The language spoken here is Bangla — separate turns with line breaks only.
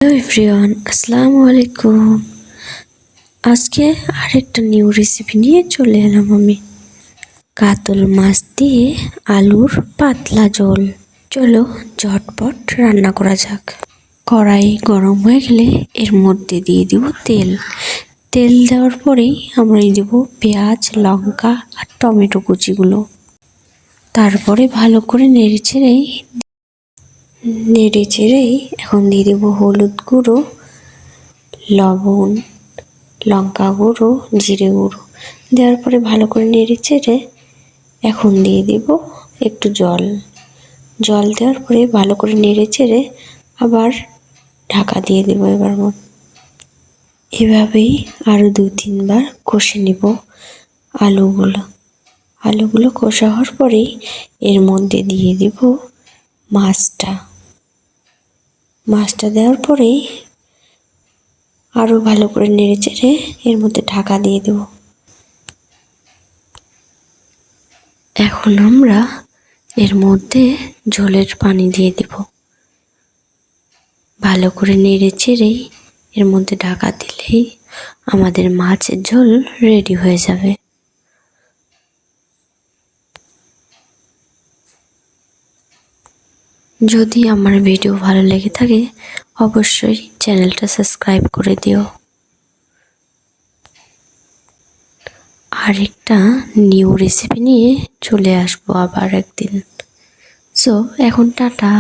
হ্যালো এভরিওয়ান, আসসালামু আলাইকুম। আজকে আরেকটা নিউ রেসিপি নিয়ে চলে এলাম আমি। কাতল মাছ দিয়ে আলুর পাতলা ঝোল। চলো ঝটপট রান্না করা যাক। কড়াই গরম হয়ে গেলে এর মধ্যে দিয়ে দিব তেল। তেল দেওয়ার পরেই আমরা দেব পেঁয়াজ, লঙ্কা আর টমেটো কুচিগুলো। তারপরে ভালো করে নেড়ে চেড়েই এখন দিয়ে দেব হলুদ গুঁড়ো, লবণ, লঙ্কা গুঁড়ো, জিরে গুঁড়ো দেওয়ার পরে ভালো করে নেড়ে চেড়ে এখন দিয়ে দেব একটু জল দেওয়ার পরে ভালো করে নেড়ে চেড়ে আবার ঢাকা দিয়ে দেব। এভাবেই আরও 2-3 বার কষে নেব আলুগুলো কষা হওয়ার পরেই এর মধ্যে দিয়ে দেব মাছটা দেওয়ার পরেই আরও ভালো করে নেড়ে চেড়ে এর মধ্যে ঢাকা দিয়ে দেব। এখন আমরা এর মধ্যে ঝোলের পানি দিয়ে দেব। ভালো করে নেড়ে চেড়েই এর মধ্যে ঢাকা দিলেই আমাদের মাছের ঝোল রেডি হয়ে যাবে। যদি আমার ভিডিও ভালো লেগে থাকে অবশ্যই চ্যানেলটা সাবস্ক্রাইব করে দিও। আরেকটা নিউ রেসিপি নিয়ে চলে আসবো আবার একদিন। সো এখন টাটা।